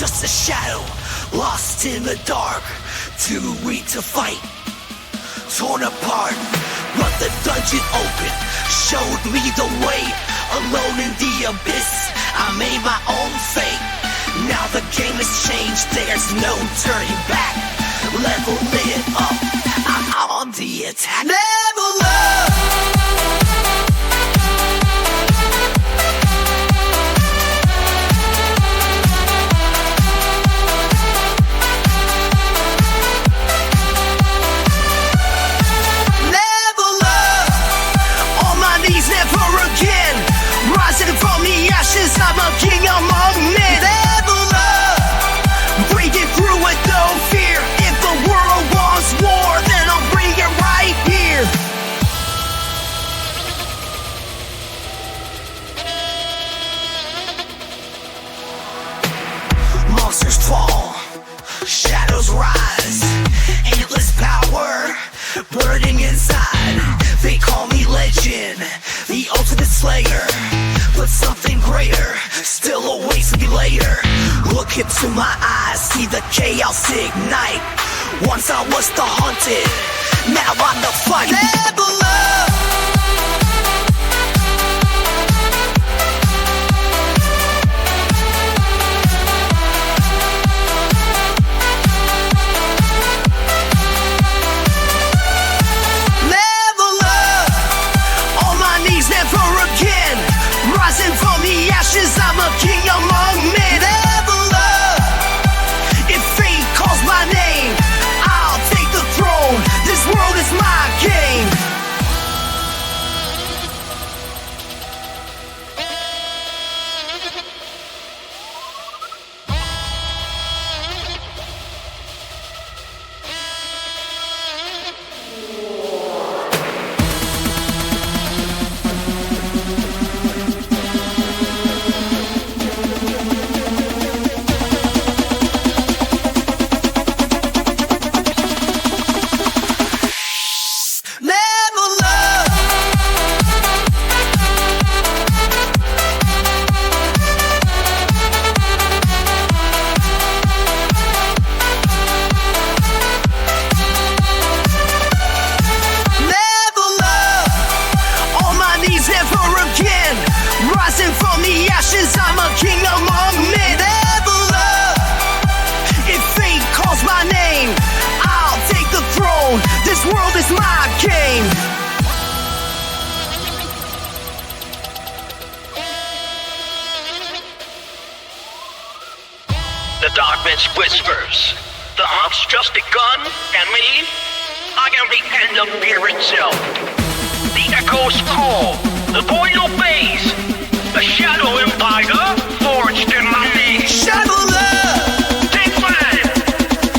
just a shadow, lost in the dark, too weak to fight, torn apart. But the dungeon opened, showed me the way. Alone in the abyss, I made my own fate. Now the game has changed, there's no turning back. Level it up, I'm on the attack. Level up! From the ashes, I'm a king among men. Level up, breaking through with no fear. If the world wants war, then I'll bring it right here. Monsters fall, shadows rise, endless power burning inside. They call me legend, the ultimate slayer. But something greater still awaits me later. Look into my eyes, see the chaos ignite. Once I was the hunted, now I'm the fight. Level up! Rising from the ashes, I'm a king among men. Level up. If fate calls my name, I'll take the throne. This world is my game. Rising from the ashes, I'm a king among men. Level up. If fate calls my name, I'll take the throne. This world is my game. The darkness whispers. The hunt's just begun, and me, I am the end of fear itself. The echoes call. The void obeys. The Shadow Empire forged in my name. Shadow love. Take mine.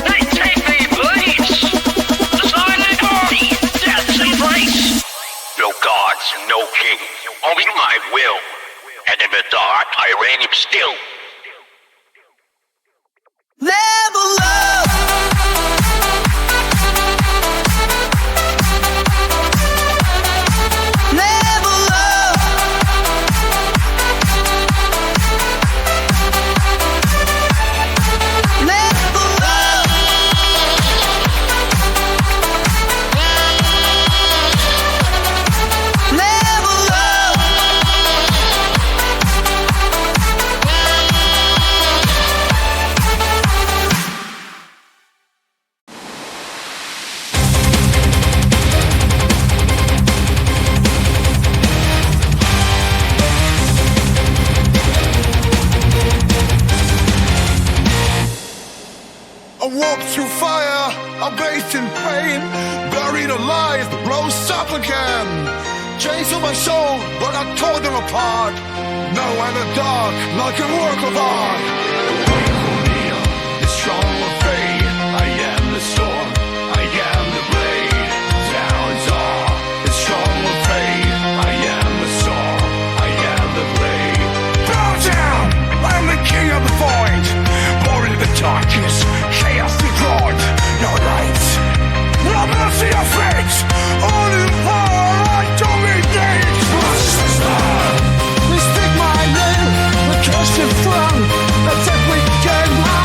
They take the place. The silent army, death's embrace. No gods, no king, only my will. And in the dark, I reign him still. Level up. I walked through fire, I bathed in pain, buried alive, rose up again. Chains on my soul, but I tore them apart. Now in the dark, like a work of art. The strong of fate, I am the storm, I am the blade. Down's all, the strong of fate, I am the storm, I am the blade. Bow down, I'm the king of the void. Born in the darkness, chaos destroyed. No light, no mercy or fate. Only power I dominate. We speak my name, the cursed throne. That's every game.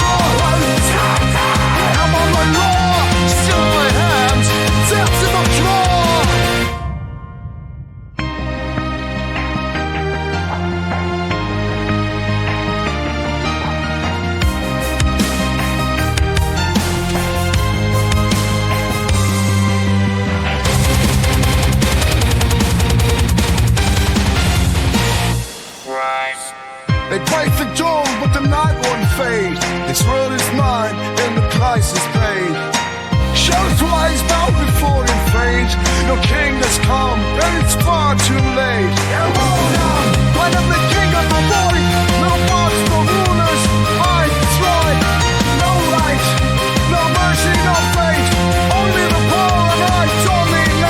They pray for dawn, but the night won't fade. This world is mine, and the price is paid. Shadows rise, bow before your fate. Your king has come, and it's far too late. Yeah, hold on, when I'm the king of the void. No gods, no rulers, I destroy. No right, no mercy, no fate. Only the poor and I dominate.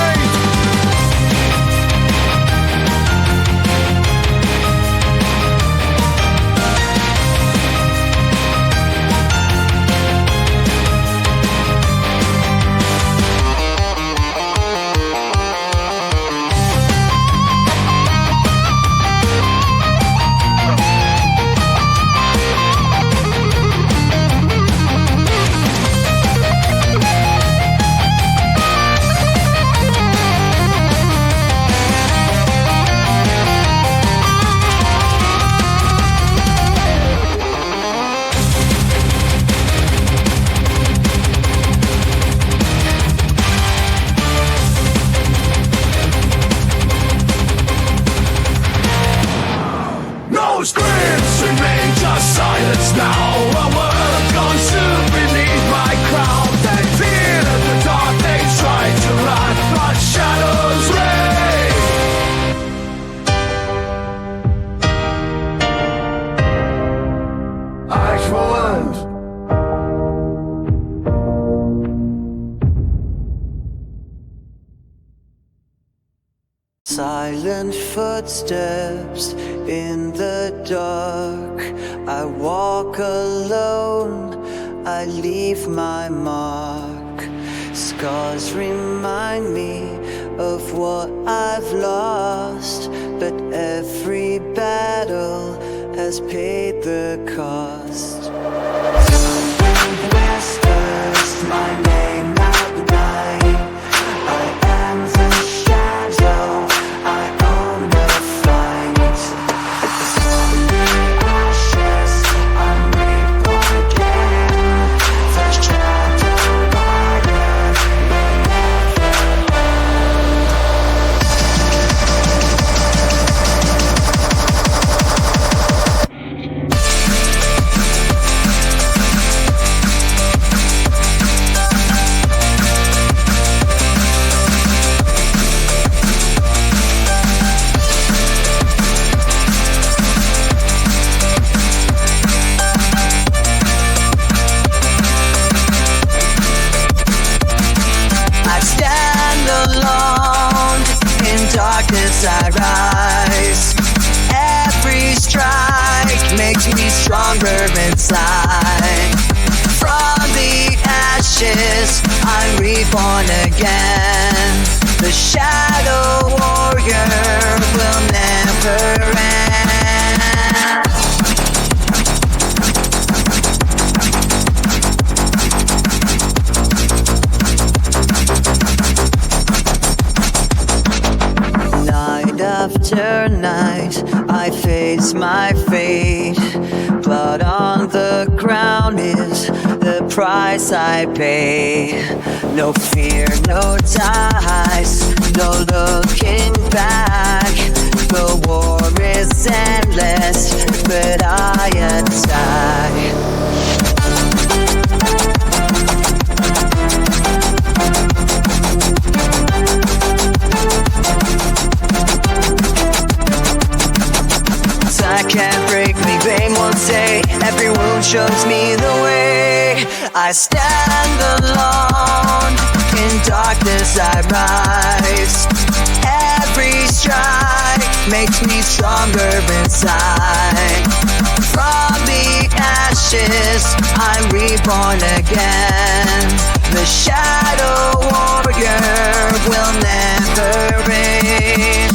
No screams remain, just silence now. A world gone soon beneath my crown. They fear the dark, they try to run, but shadows reign. Eyes forward. Silent footsteps in the dark. I walk alone, I leave my mark. Scars remind me of what I've lost, but every battle has paid the cost. Whispers my name at night. I am the shadow, I own the fight. From the ashes, I'm reborn again. The shadow rider may never darkness I rise. Every strike makes me stronger inside. From the ashes, I'm reborn again. The Shadow Warrior will never end. After night, I face my fate. Blood on the ground is the price I pay. No fear, no ties, no looking back. The war is endless, but I attack. Can't break me, pain won't stay. Every wound shows me the way. I stand alone, in darkness I rise. Every strike makes me stronger inside. From the ashes, I'm reborn again. The Shadow Warrior will never reign.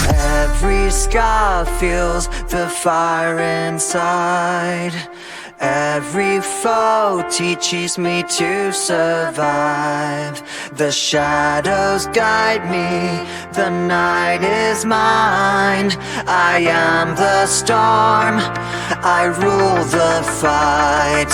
Every scar feels the fire inside. Every foe teaches me to survive. The shadows guide me, the night is mine. I am the storm, I rule the fight.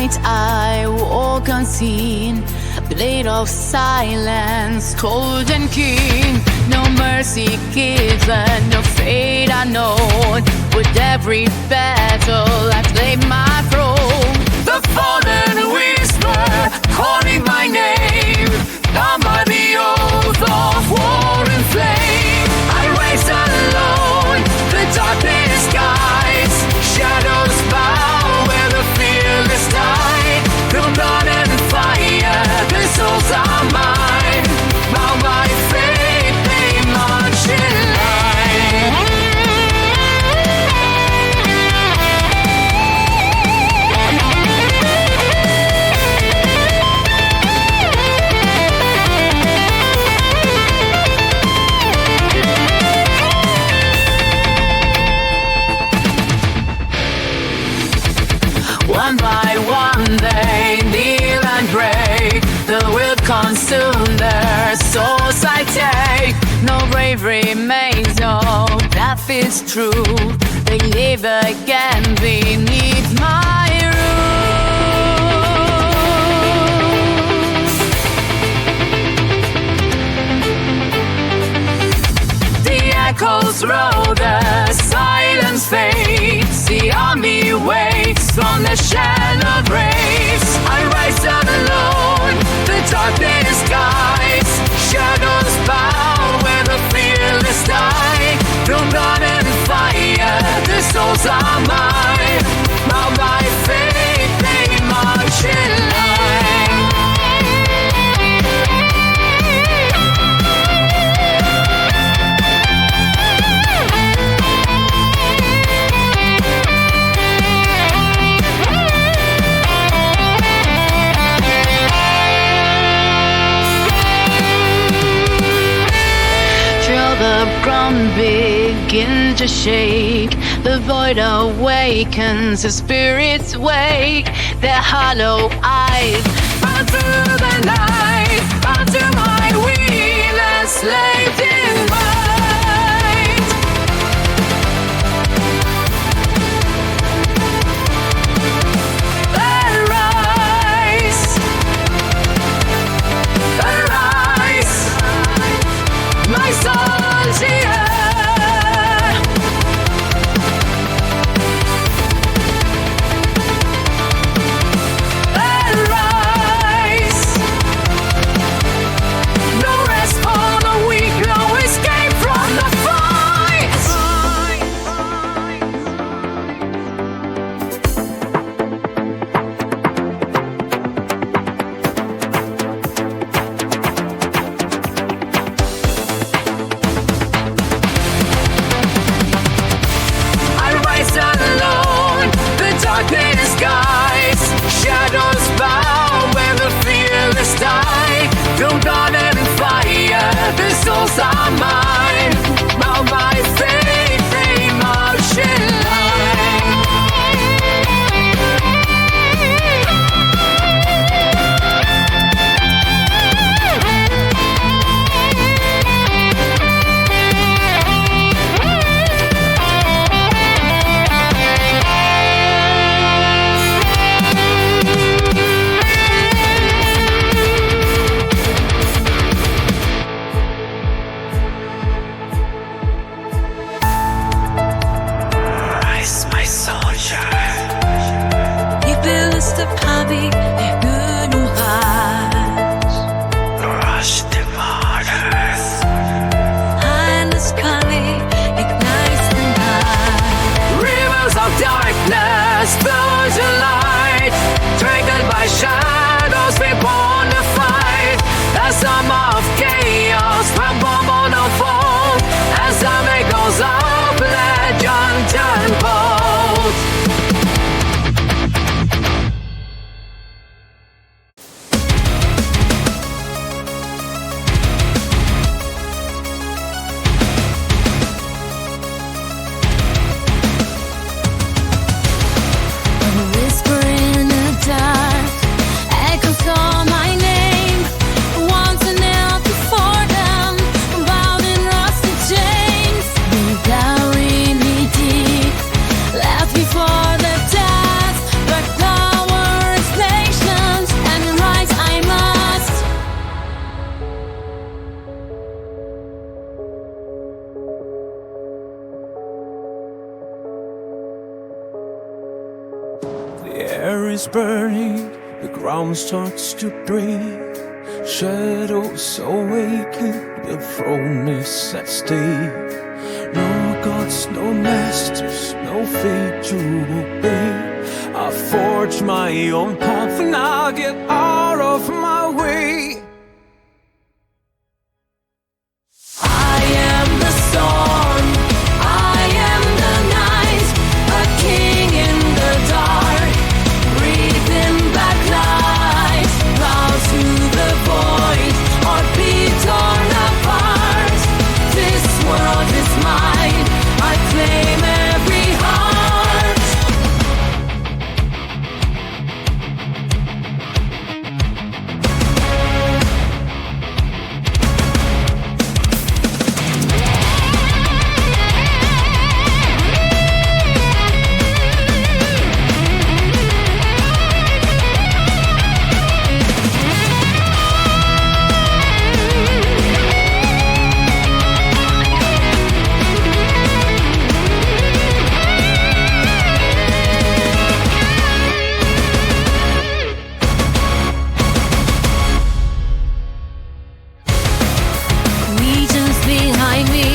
night I walk unseen, blade of silence, cold and keen. No mercy given, no fate unknown. With every battle I claim my throne. The fallen whisper, calling my name, bound by the oath of war and flame. I rise alone, the darkness skies, shadows bow where the fearless die. Through blood and fire, the souls are mine, bound by faith, they march in line. One by one they kneel and break. The will consume their souls I take. No bravery remains, no death is true. They live again beneath my roof. The echoes roll, the silence fades. The army waits from the shallowed race. I rise out alone, the darkness skies, shadows bow where the fearless die. Through blood and fire, the souls are mine, bound by faith, they march in line. The ground begins to shake. The void awakens, the spirits wake. Their hollow eyes burn through the night, bound to my will, enslaved in might. Arise, arise, my soul. Shadows bow where the fearless die. Through blood and fire, the souls are mine, bound by faith, they march in line. Shadows we born to fight. The sum of chaos from bomb on a fold. As time goes up, legend unfolds. is burning, the ground starts to break. Shadows awaken, the throne is at stake. No gods, no masters, no fate to obey. I forge my own path and I'll get out of my way. I am the storm, I am the night, a king in the dark, breathing back light, bow to the void, or be torn apart. This world is mine, I claim every heart. Legions behind me,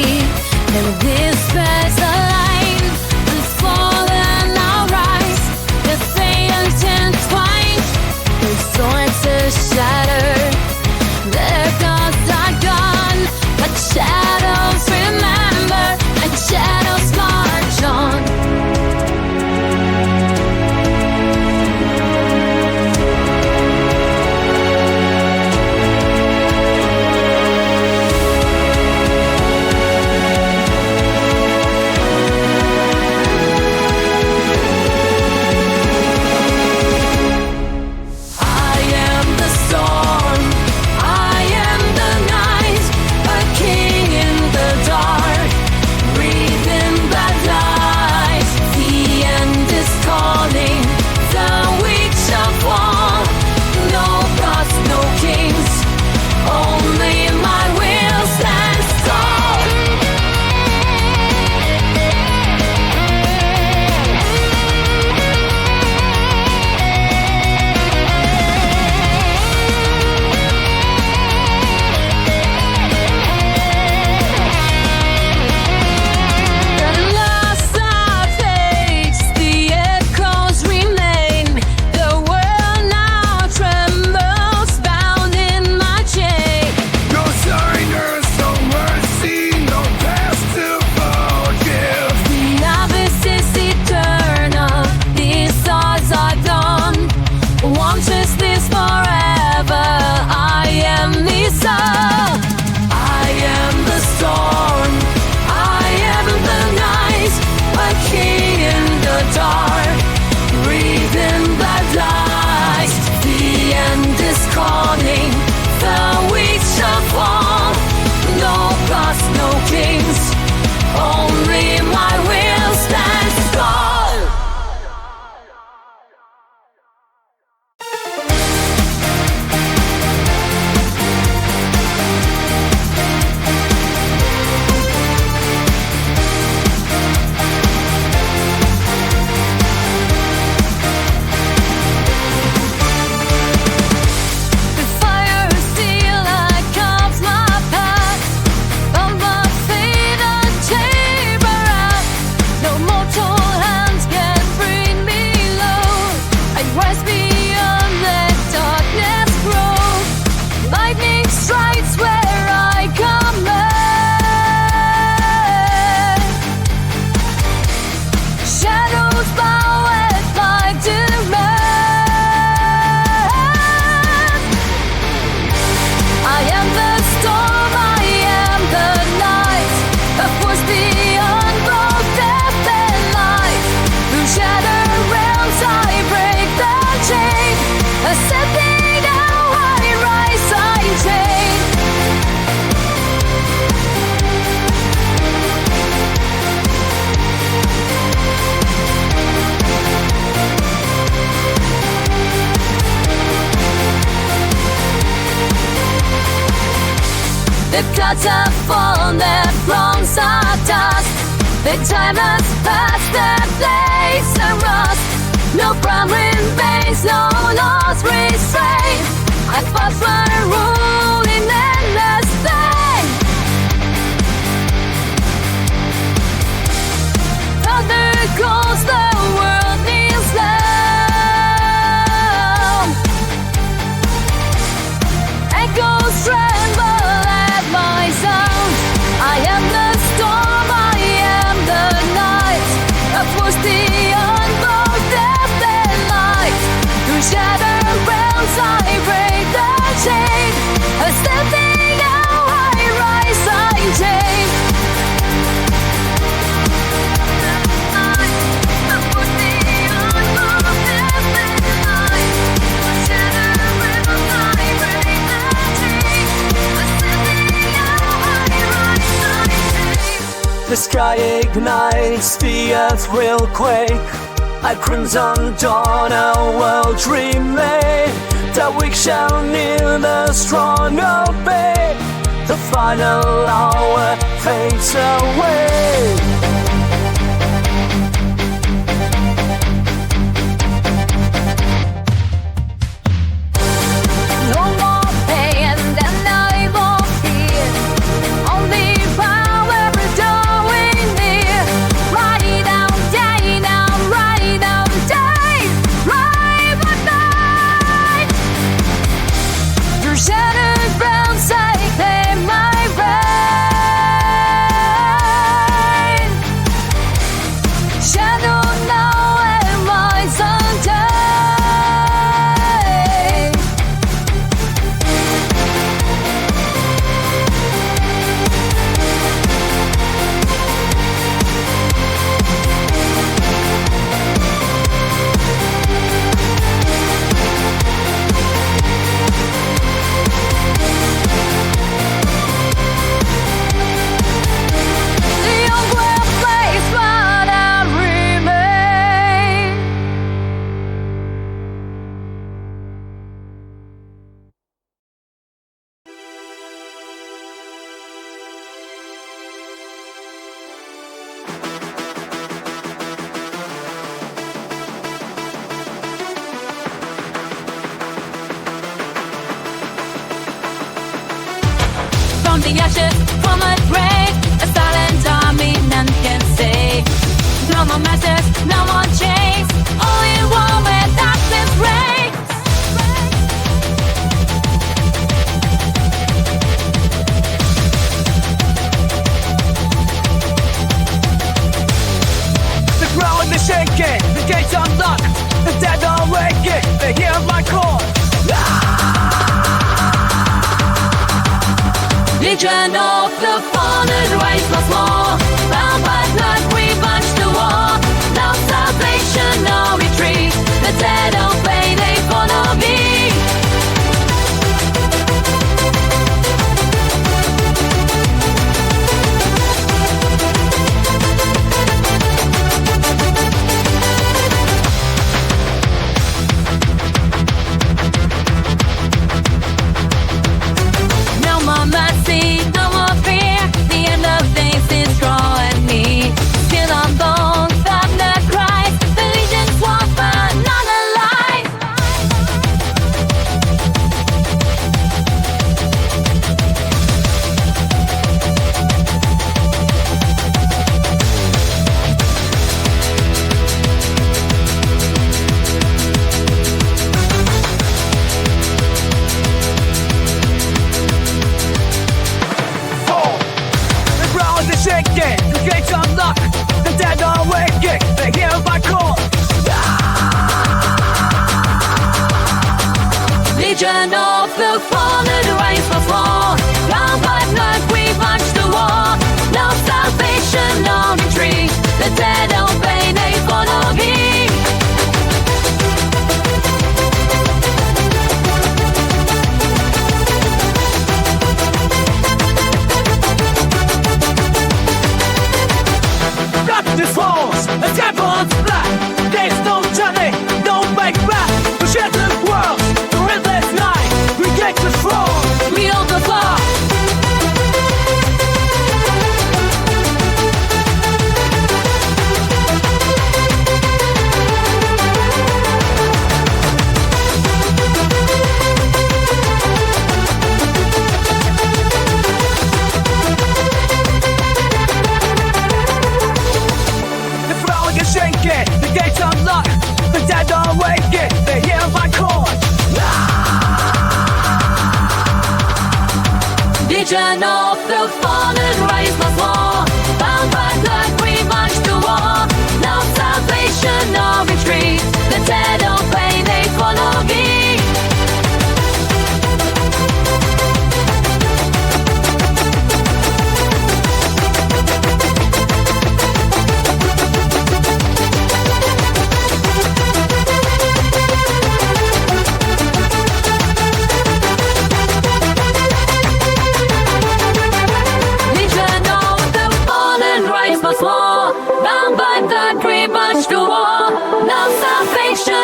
and this bears a line. And fall and I'll rise, the sails entwined, the swords are shattered, their gods are gone, but shadows remember, and shadows march on. I am the storm, I am the night, a king in the dark, breathing bad light. The end is calling, the weak shall fall. No gods, no kings, only my will stands tall. The last are fades, the echoes remain. The world now trembles, bound in my chain. No signers, no mercy, no past to forgive. The abyss is eternal, these odds are done. One twist is forever, I am the sun. I am the storm, I am the night, a king in the dark, breathing bad light. The end is calling, the weak shall fall. No gods, no kings, only my will stands tall. The fire is still, I carve my path on the fatal chamber out. No mortal hands can bring me low. I rise beyond the darkness grow. Lightning strikes where I command. Shadows bow at my demand. I am the storm, I am the night, a force beyond both death and life. Through shattered realms I break the chain. Ascending now I rise, I chain. The clouds have fallen, the thrones are dust. The time has passed, the place are rust. No ground remains no lost restraint. I fought for a ruling endless thing. Thunder calls, the world needs love. Echoes tremble at my sound. I am the storm, I am the night. I force the unborn death and light. Through shattered realms I break the chain. Ascending out I rise unchained. I force the unborn death and light. Through shattered realms I break the chain. Ascending out I rise unchained. The sky ignites, the earth will quake. At crimson dawn a world remade. The weak shall kneel, the strong obey. The final hour fades away. No more pain than I won't fear. Only power drawing near. Right down, day down, right down, day, right or night. Through shattered realms I claim my reign. Shadow now and rise unchained. The young will place, but I remain. From the ashes, from a grave, a silent army none can save. No more masters, no more chains, only one where darkness reigns. The ground is shaking, the gates unlocked. The dead are waking, they hear my call. Legion of the fallen rise once more. Bound by blood we march to war. No salvation, no retreat. The dead obey, they follow me. No more mercy, no more fear. The end of days is drawing me. Still on bones, thunder cries. The legions walk, but not alive. The ground is shaking, the gates unlocked. The dead are waking, they hear my call. Legion of the fallen rise once more. Bound by blood we march to war. No salvation, no retreat. The dead obey, they follow me. Darkness falls, the temple black. There's no journey, no way back. The shattered world, the endless night. We get the throne. rise no more. Bound by blood, we march to war. No salvation, no retreat. The dead obey, they follow me.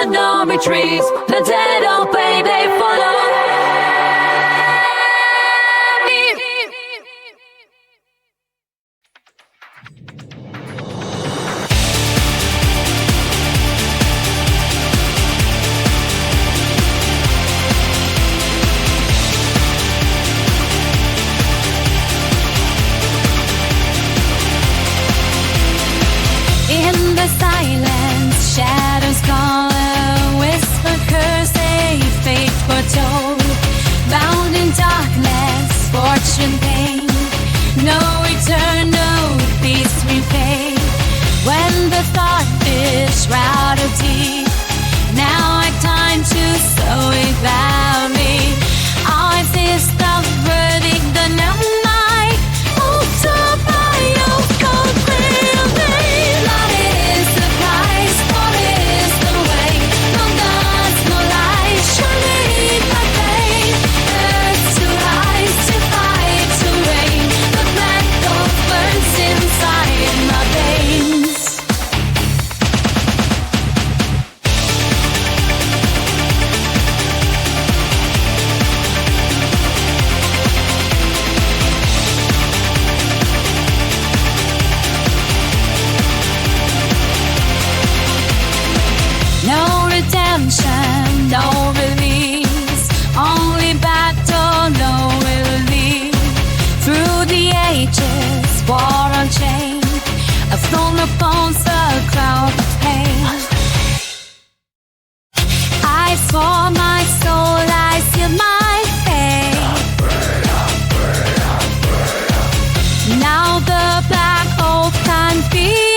No retreats, the dead obey, they follow me. In the silence, shadows call. Fate foretold, bound in darkness, fortune pain. No eternal peace we pay. When the thought is shrouded deep, now I time to slow it down me. I exist of verdict the numb night. Also by your cold clear name. Love is the price, for it is the way. No gods, no lies, shall lead my pain. Earth to rise, to fight, to reign. The black gold burns inside my veins. No redemption, no release. Only battle, no relief. Through the ages, war unchained. I've thrown upon the cloud of pain. I saw my soul, I seal my fate. Now the black hole can be